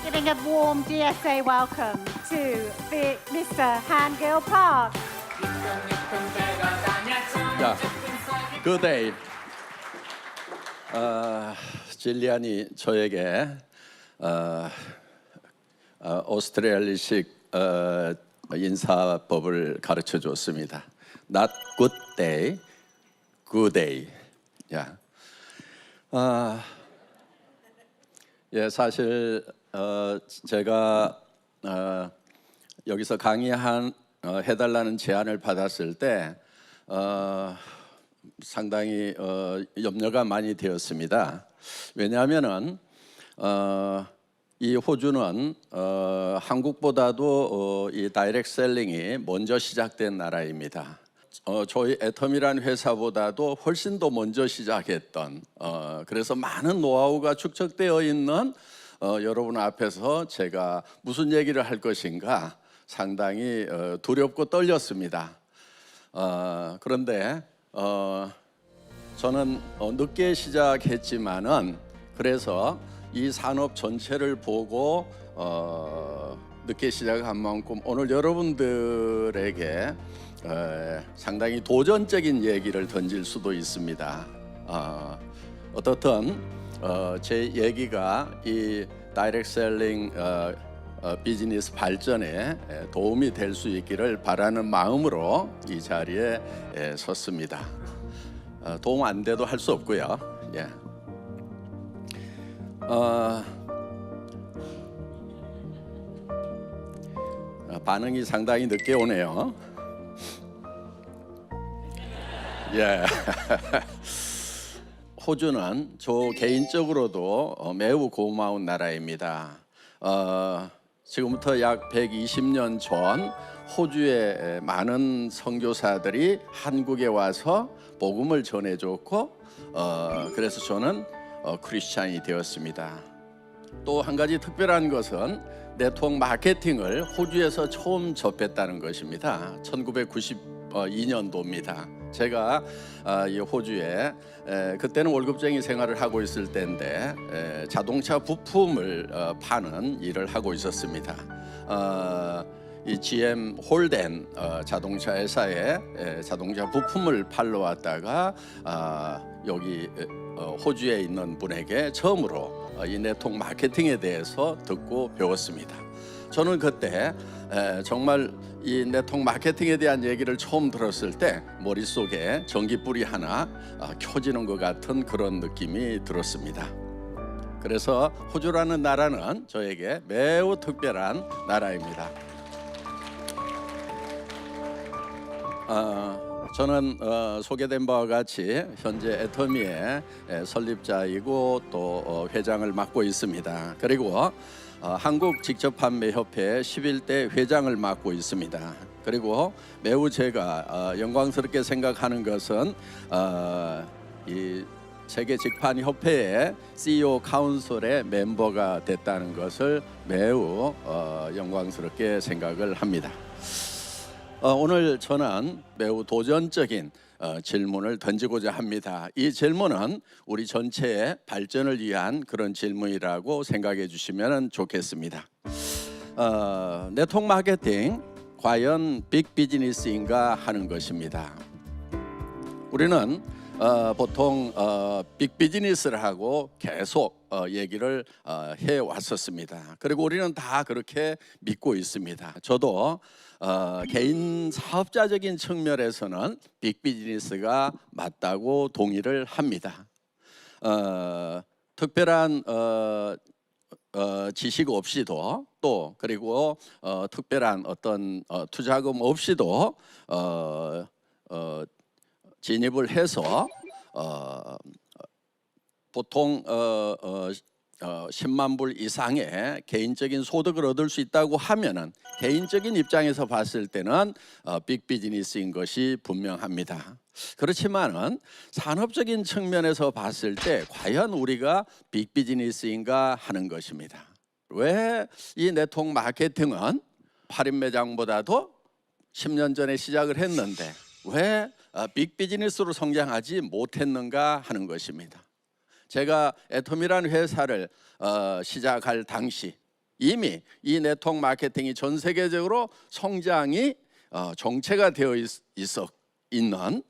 Giving a warm DSA welcome to Mr. Hangil Park. 자, good day. 질리안이 저에게 오스트레일리식 인사법을 가르쳐 줬습니다. Not good day, good day. 야, 예, 사실 제가 여기서 해달라는 제안을 받았을 때 상당히 염려가 많이 되었습니다. 왜냐하면은 이 호주는 한국보다도 이 다이렉트 셀링이 먼저 시작된 나라입니다. 저희 애텀이라는 회사보다도 훨씬 더 먼저 시작했던 그래서 많은 노하우가 축적되어 있는 여러분 앞에서 제가 무슨 얘기를 할 것인가 상당히 두렵고 떨렸습니다. 그런데 저는 늦게 시작했지만은 그래서 이 산업 전체를 보고 늦게 시작한 만큼 오늘 여러분들에게 상당히 도전적인 얘기를 던질 수도 있습니다. 어떻든 제 얘기가 이 다이렉트 셀링 비즈니스 발전에 도움이 될 수 있기를 바라는 마음으로 이 자리에 섰습니다. 도움 안 돼도 할 수 없고요. 예. 반응이 상당히 늦게 오네요. 예. 호주는 저 개인적으로도 매우 고마운 나라입니다. 지금부터 약 120년 전 호주의 많은 선교사들이 한국에 와서 복음을 전해줬고 그래서 저는 크리스찬이 되었습니다. 또 한 가지 특별한 것은 네트워크 마케팅을 호주에서 처음 접했다는 것입니다. 1992년도입니다. 제가 이 호주에 그때는 월급쟁이 생활을 하고 있을 때인데 자동차 부품을 파는 일을 하고 있었습니다. 이 GM 홀덴 자동차 회사에 자동차 부품을 팔러 왔다가 여기 호주에 있는 분에게 처음으로 이 네트워크 마케팅에 대해서 듣고 배웠습니다. 저는 그때 정말 이 네트워크 마케팅에 대한 얘기를 처음 들었을 때 머릿속에 전기불이 하나 켜지는 것 같은 그런 느낌이 들었습니다. 그래서 호주라는 나라는 저에게 매우 특별한 나라입니다. 저는 소개된 바와 같이 현재 애터미의 설립자이고 또 회장을 맡고 있습니다. 그리고 한국 직접판매협회 11대 회장을 맡고 있습니다. 그리고 매우 제가 영광스럽게 생각하는 것은 이 세계 직판협회의 CEO 카운슬의 멤버가 됐다는 것을 매우 영광스럽게 생각을 합니다. 오늘 저는 매우 도전적인 질문을 던지고자 합니다. 이 질문은 우리 전체의 발전을 위한 그런 질문이라고 생각해 주시면 좋겠습니다. 네트워크 마케팅 과연 빅 비즈니스인가 하는 것입니다. 우리는 보통 빅 비즈니스를 하고 계속 얘기를 해 왔었습니다. 그리고 우리는 다 그렇게 믿고 있습니다. 저도 개인 사업자적인 측면에서는 빅 비즈니스가 맞다고 동의를 합니다. 특별한 지식 없이도 또 그리고 특별한 어떤 투자금 없이도 진입을 해서 보통 10만 불 이상의 개인적인 소득을 얻을 수 있다고 하면은 개인적인 입장에서 봤을 때는 빅 비즈니스인 것이 분명합니다. 그렇지만은 산업적인 측면에서 봤을 때 과연 우리가 빅 비즈니스인가 하는 것입니다. 왜 이 네트워크 마케팅은 할인 매장보다도 10년 전에 시작을 했는데 왜 빅 비즈니스로 성장하지 못했는가 하는 것입니다. 제가 애텀이라는 회사를 시작할 당시 이미 이 네트워크 마케팅이 전 세계적으로 성장이 정체가 되어 있는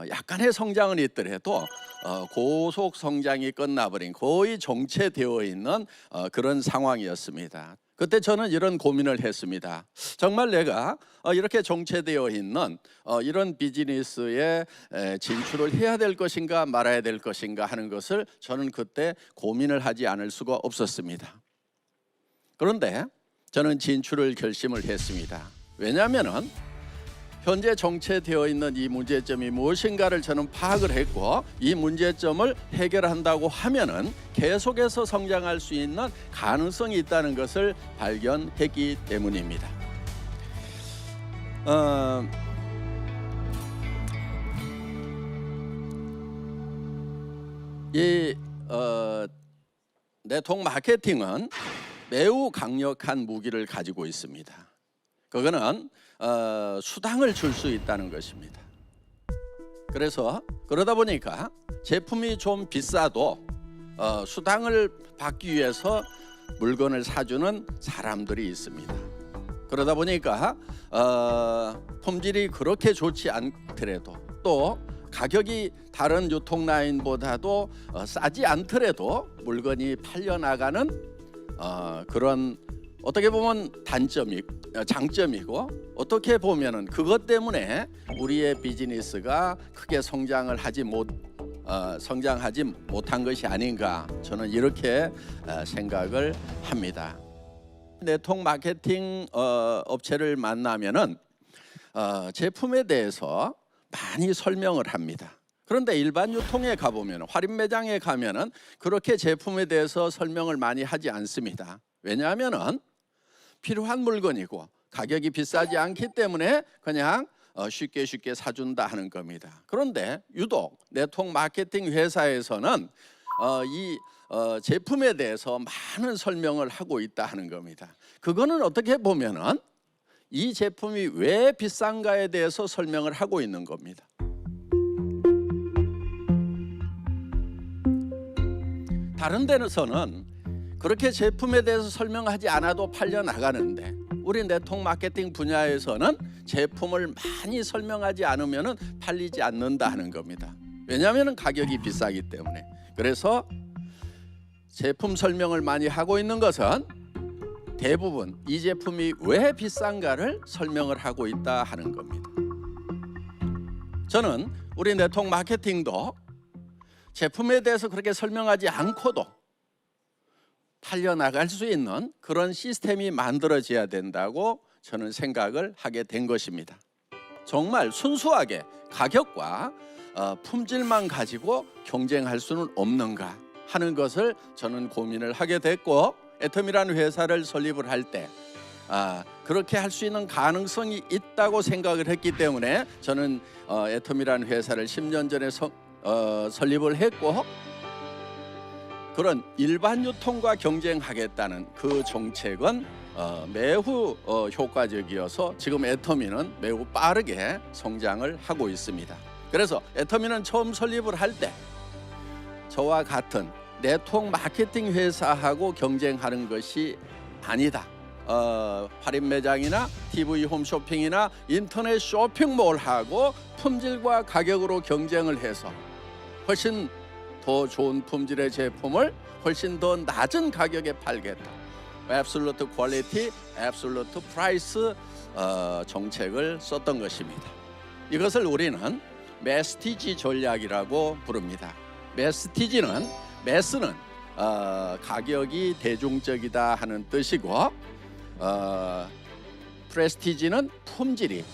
약간의 성장은 있더라도 고속 성장이 끝나버린 거의 정체되어 있는 그런 상황이었습니다. 그때 저는 이런 고민을 했습니다. 정말 내가 이렇게 정체되어 있는 이런 비즈니스에 진출을 해야 될 것인가 말아야 될 것인가 하는 것을 저는 그때 고민을 하지 않을 수가 없었습니다. 그런데 저는 진출을 결심을 했습니다. 왜냐하면은 현재 정체되어 있는 이 문제점이 무엇인가를 저는 파악을 했고, 이 문제점을 해결한다고 하면은 계속해서 성장할 수 있는 가능성이 있다는 것을 발견했기 때문입니다. 이 네트워크 마케팅은 매우 강력한 무기를 가지고 있습니다. 그거는 수당을 줄 수 있다는 것입니다. 그래서 그러다 보니까 제품이 좀 비싸도 수당을 받기 위해서 물건을 사주는 사람들이 있습니다. 그러다 보니까 품질이 그렇게 좋지 않더라도, 또 가격이 다른 유통 라인보다도 싸지 않더라도 물건이 팔려나가는 그런, 어떻게 보면 장점이고, 어떻게 보면은 그것 때문에 우리의 비즈니스가 크게 성장하지 못한 것이 아닌가, 저는 이렇게 생각을 합니다. 네트워크 마케팅 업체를 만나면은 제품에 대해서 많이 설명을 합니다. 그런데 일반 유통에 가보면, 할인 매장에 가면은 그렇게 제품에 대해서 설명을 많이 하지 않습니다. 왜냐하면은 필요한 물건이고 가격이 비싸지 않기 때문에 그냥 쉽게 사준다 하는 겁니다. 그런데 유독 네트워크 마케팅 회사에서는 이 제품에 대해서 많은 설명을 하고 있다 하는 겁니다. 그거는 어떻게 보면은 이 제품이 왜 비싼가에 대해서 설명을 하고 있는 겁니다. 다른 데서는 그렇게 제품에 대해서 설명하지 않아도 팔려 나가는데, 우리 네트워크 마케팅 분야에서는 제품을 많이 설명하지 않으면 팔리지 않는다 하는 겁니다. 왜냐하면 가격이 비싸기 때문에. 그래서 제품 설명을 많이 하고 있는 것은 대부분 이 제품이 왜 비싼가를 설명을 하고 있다 하는 겁니다. 저는 우리 네트워크 마케팅도 제품에 대해서 그렇게 설명하지 않고도 팔려나갈 수 있는 그런 시스템이 만들어져야 된다고 저는 생각을 하게 된 것입니다. 정말 순수하게 가격과 품질만 가지고 경쟁할 수는 없는가 하는 것을 저는 고민을 하게 됐고, 애텀이라는 회사를 설립을 할 때 그렇게 할 수 있는 가능성이 있다고 생각을 했기 때문에 저는 애텀이라는 회사를 10년 전에 설립을 했고, 그런 일반 유통과 경쟁하겠다는 그 정책은 매우 효과적이어서 지금 애터미는 매우 빠르게 성장을 하고 있습니다. 그래서 애터미는 처음 설립을 할 때 저와 같은 네트워크 마케팅 회사하고 경쟁하는 것이 아니다. 할인 매장이나 TV 홈쇼핑이나 인터넷 쇼핑몰하고 품질과 가격으로 경쟁을 해서 훨씬 더 좋은 품질의 제품을 훨씬 더 낮은 가격에 팔겠다. Absolute Quality, Absolute Price 정책을 썼던 것입니다. 이것을 우리는 메시티지 전략이라고 부릅니다. 메시티지는, 매스는 가격이 대중적이다 하는 뜻이고, 프레스티지는 품질이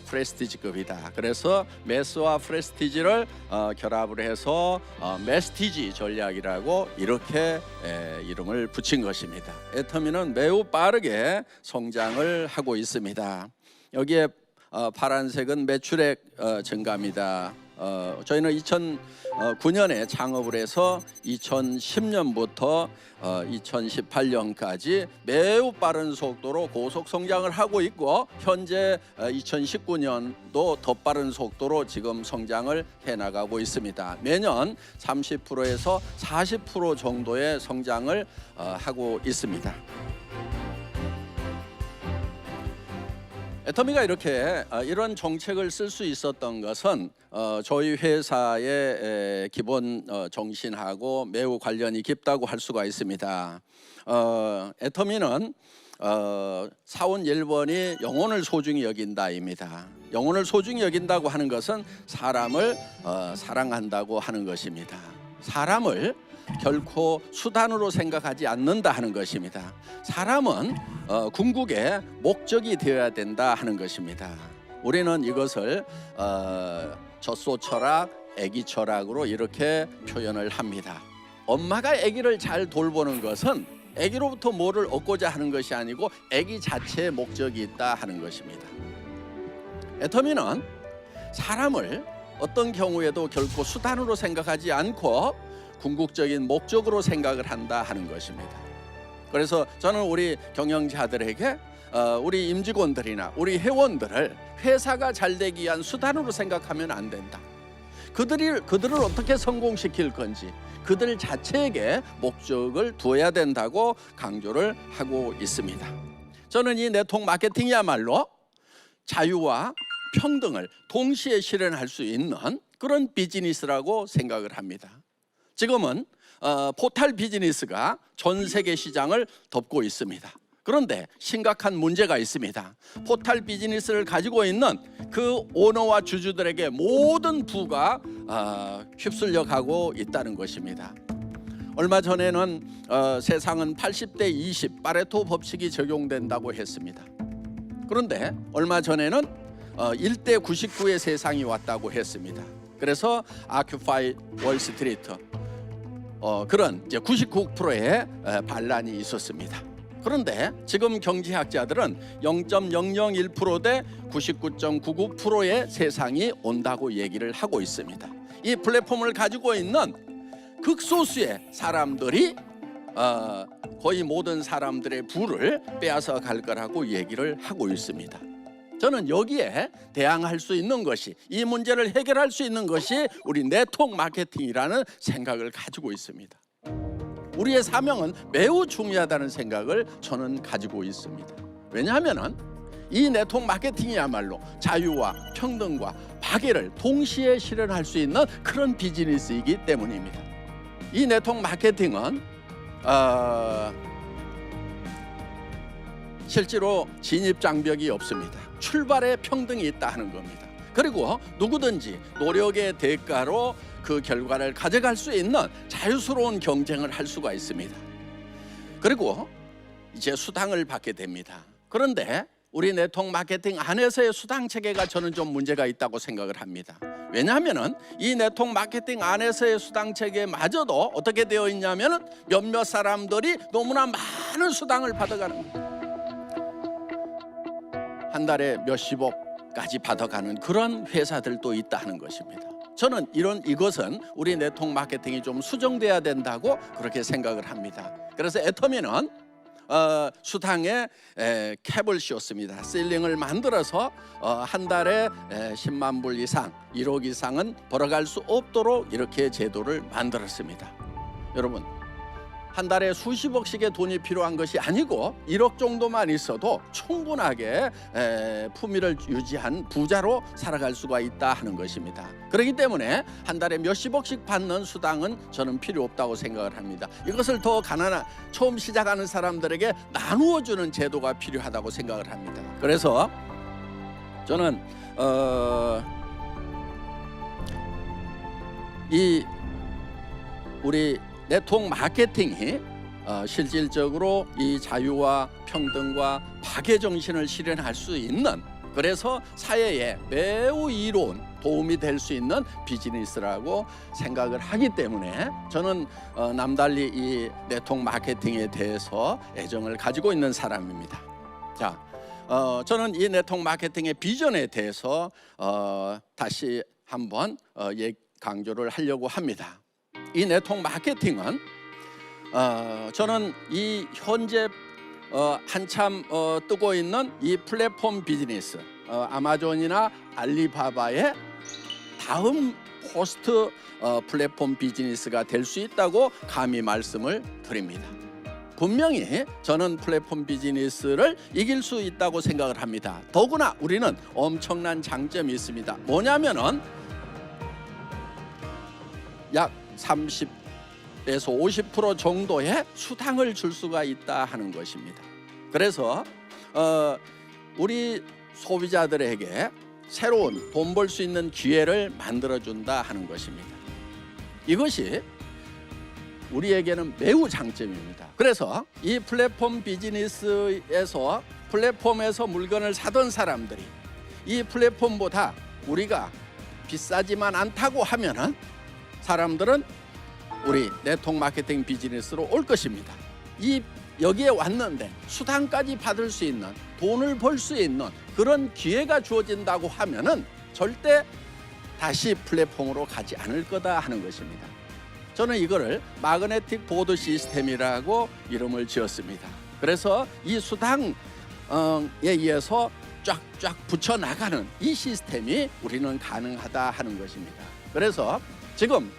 프레스티지급이다. 그래서 매스와 프레스티지를 결합을 해서 메시티지 전략이라고 이렇게 이름을 붙인 것입니다. 애터미는 매우 빠르게 성장을 하고 있습니다. 여기에 파란색은 매출액 증가입니다. 저희는 2009년에 창업을 해서 2010년부터 2018년까지 매우 빠른 속도로 고속 성장을 하고 있고, 현재 2019년도 더 빠른 속도로 지금 성장을 해나가고 있습니다. 매년 30%에서 40% 정도의 성장을 하고 있습니다. 애터미가 이렇게 이런 정책을 쓸 수 있었던 것은 저희 회사의 기본 정신하고 매우 관련이 깊다고 할 수가 있습니다. 애터미는 사원 1번이 영혼을 소중히 여긴다입니다. 영혼을 소중히 여긴다고 하는 것은 사람을 사랑한다고 하는 것입니다. 사람을 결코 수단으로 생각하지 않는다 하는 것입니다. 사람은 궁극의 목적이 되어야 된다 하는 것입니다. 우리는 이것을 젖소 철학, 아기 철학으로 이렇게 표현을 합니다. 엄마가 아기를 잘 돌보는 것은 아기로부터 뭐를 얻고자 하는 것이 아니고 아기 자체의 목적이 있다 하는 것입니다. 애터미는 사람을 어떤 경우에도 결코 수단으로 생각하지 않고 궁극적인 목적으로 생각을 한다 하는 것입니다. 그래서 저는 우리 경영자들에게 우리 임직원들이나 우리 회원들을 회사가 잘 되기 위한 수단으로 생각하면 안 된다. 그들을 어떻게 성공시킬 건지 그들 자체에게 목적을 두어야 된다고 강조를 하고 있습니다. 저는 이 네트워크 마케팅이야말로 자유와 평등을 동시에 실현할 수 있는 그런 비즈니스라고 생각을 합니다. 지금은 포탈 비즈니스가 전 세계 시장을 덮고 있습니다. 그런데 심각한 문제가 있습니다. 포탈 비즈니스를 가지고 있는 그 오너와 주주들에게 모든 부가 휩쓸려 가고 있다는 것입니다. 얼마 전에는 세상은 80대 20 파레토 법칙이 적용된다고 했습니다. 그런데 얼마 전에는 1대 99의 세상이 왔다고 했습니다. 그래서 아큐파이 월스트리트 그런 이제 99%의 반란이 있었습니다. 그런데 지금 경제학자들은 0.001% 대 99.99%의 세상이 온다고 얘기를 하고 있습니다. 이 플랫폼을 가지고 있는 극소수의 사람들이 거의 모든 사람들의 부를 빼앗아 갈 거라고 얘기를 하고 있습니다. 저는 여기에 대항할 수 있는 것이, 이 문제를 해결할 수 있는 것이 우리 네트워크 마케팅이라는 생각을 가지고 있습니다. 우리의 사명은 매우 중요하다는 생각을 저는 가지고 있습니다. 왜냐하면 이 네트워크 마케팅이야말로 자유와 평등과 박애를 동시에 실현할 수 있는 그런 비즈니스이기 때문입니다. 이 네트워크 마케팅은 실제로 진입 장벽이 없습니다. 출발에 평등이 있다 하는 겁니다. 그리고 누구든지 노력의 대가로 그 결과를 가져갈 수 있는 자유스러운 경쟁을 할 수가 있습니다. 그리고 이제 수당을 받게 됩니다. 그런데 우리 네트워크 마케팅 안에서의 수당 체계가 저는 좀 문제가 있다고 생각을 합니다. 왜냐하면 이 네트워크 마케팅 안에서의 수당 체계마저도 어떻게 되어 있냐면 몇몇 사람들이 너무나 많은 수당을 받아가는 겁니다. 한 달에 몇십억까지 받아가는 그런 회사들도 있다는 것입니다. 저는 이것은 우리 네트워크 마케팅이 좀 수정돼야 된다고 그렇게 생각을 합니다. 그래서 애터미는 수당에 캡을 씌웠습니다. 실링을 만들어서 한 달에 10만 불 이상, 1억 이상은 벌어갈 수 없도록 이렇게 제도를 만들었습니다. 여러분, 한 달에 수십억씩의 돈이 필요한 것이 아니고 1억 정도만 있어도 충분하게 품위를 유지한 부자로 살아갈 수가 있다 하는 것입니다. 그렇기 때문에 한 달에 몇십억씩 받는 수당은 저는 필요 없다고 생각을 합니다. 이것을 더 가난한 처음 시작하는 사람들에게 나누어 주는 제도가 필요하다고 생각을 합니다. 그래서 저는 우리 네트워크 마케팅이 실질적으로 이 자유와 평등과 박애 정신을 실현할 수 있는, 그래서 사회에 매우 이로운 도움이 될 수 있는 비즈니스라고 생각을 하기 때문에 저는 남달리 이 네트워크 마케팅에 대해서 애정을 가지고 있는 사람입니다. 자, 저는 이 네트워크 마케팅의 비전에 대해서 다시 한번 강조를 하려고 합니다. 이 네트워크 마케팅은 저는 이 현재 한참 뜨고 있는 이 플랫폼 비즈니스, 아마존이나 알리바바의 다음 포스트 플랫폼 비즈니스가 될 수 있다고 감히 말씀을 드립니다. 분명히 저는 플랫폼 비즈니스를 이길 수 있다고 생각을 합니다. 더구나 우리는 엄청난 장점이 있습니다. 뭐냐면은 약 30에서 50% 정도의 수당을 줄 수가 있다 하는 것입니다. 그래서 우리 소비자들에게 새로운 돈 벌 수 있는 기회를 만들어준다 하는 것입니다. 이것이 우리에게는 매우 장점입니다. 그래서 이 플랫폼 비즈니스에서 플랫폼에서 물건을 사던 사람들이 이 플랫폼보다 우리가 비싸지만 않다고 하면은 사람들은 우리 네트워크 마케팅 비즈니스로 올 것입니다. 여기에 왔는데 수당까지 받을 수 있는, 돈을 벌 수 있는 그런 기회가 주어진다고 하면은 절대 다시 플랫폼으로 가지 않을 거다 하는 것입니다. 저는 이거를 마그네틱 보드 시스템이라고 이름을 지었습니다. 그래서 이 수당에 의해서 쫙쫙 붙여나가는 이 시스템이 우리는 가능하다 하는 것입니다. 그래서 지금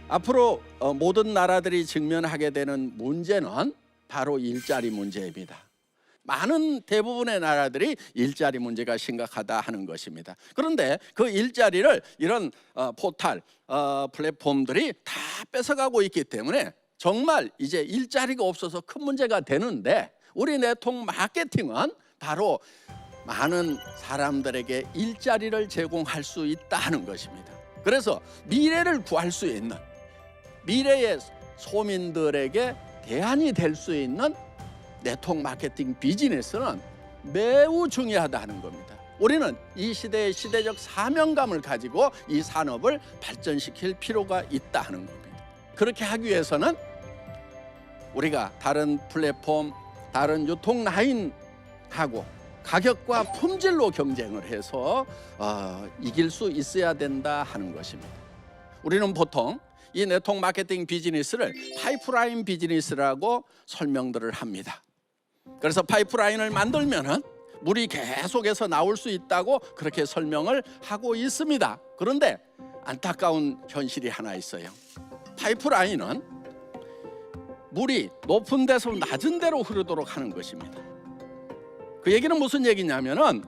앞으로 모든 나라들이 직면하게 되는 문제는 바로 일자리 문제입니다. 많은 대부분의 나라들이 일자리 문제가 심각하다 하는 것입니다. 그런데 그 일자리를 이런 포털 플랫폼들이 다 뺏어가고 있기 때문에 정말 이제 일자리가 없어서 큰 문제가 되는데 우리 네트워크 마케팅은 바로 많은 사람들에게 일자리를 제공할 수 있다 하는 것입니다. 그래서 미래를 구할 수 있는, 미래의 소민들에게 대안이 될 수 있는 네트워크 마케팅 비즈니스는 매우 중요하다 하는 겁니다. 우리는 이 시대의 시대적 사명감을 가지고 이 산업을 발전시킬 필요가 있다 하는 겁니다. 그렇게 하기 위해서는 우리가 다른 플랫폼, 다른 유통 라인하고 가격과 품질로 경쟁을 해서 이길 수 있어야 된다 하는 것입니다. 우리는 보통 이 네트워크 마케팅 비즈니스를 파이프라인 비즈니스라고 설명들을 합니다. 그래서 파이프라인을 만들면은 물이 계속해서 나올 수 있다고 그렇게 설명을 하고 있습니다. 그런데 안타까운 현실이 하나 있어요. 파이프라인은 물이 높은 데서 낮은 데로 흐르도록 하는 것입니다. 그 얘기는 무슨 얘기냐면은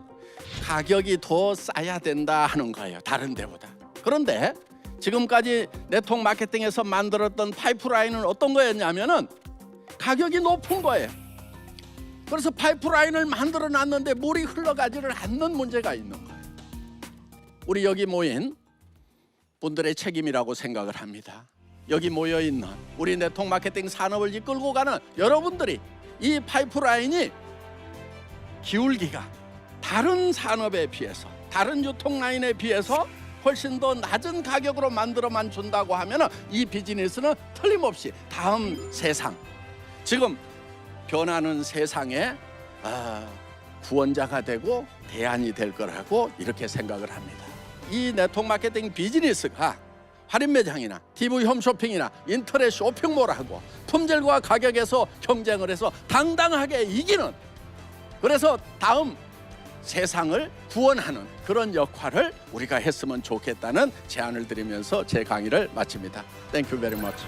가격이 더 싸야 된다 하는 거예요. 다른 데보다. 그런데 지금까지 네트워크 마케팅에서 만들었던 파이프라인은 어떤 거였냐면은 가격이 높은 거예요. 그래서 파이프라인을 만들어 놨는데 물이 흘러가지를 않는 문제가 있는 거예요. 우리 여기 모인 분들의 책임이라고 생각을 합니다. 여기 모여 있는 우리 네트워크 마케팅 산업을 이끌고 가는 여러분들이 이 파이프라인이 기울기가 다른 산업에 비해서, 다른 유통 라인에 비해서 훨씬 더 낮은 가격으로 만들어만 준다고 하면 이 비즈니스는 틀림없이 다음 세상, 지금 변하는 세상에 구원자가 되고 대안이 될 거라고 이렇게 생각을 합니다. 이 네트워크 마케팅 비즈니스가 할인 매장이나 TV 홈쇼핑이나 인터넷 쇼핑몰하고 품질과 가격에서 경쟁을 해서 당당하게 이기는, 그래서 다음 세상을 구원하는 그런 역할을 우리가 했으면 좋겠다는 제안을 드리면서 제 강의를 마칩니다. Thank you very much.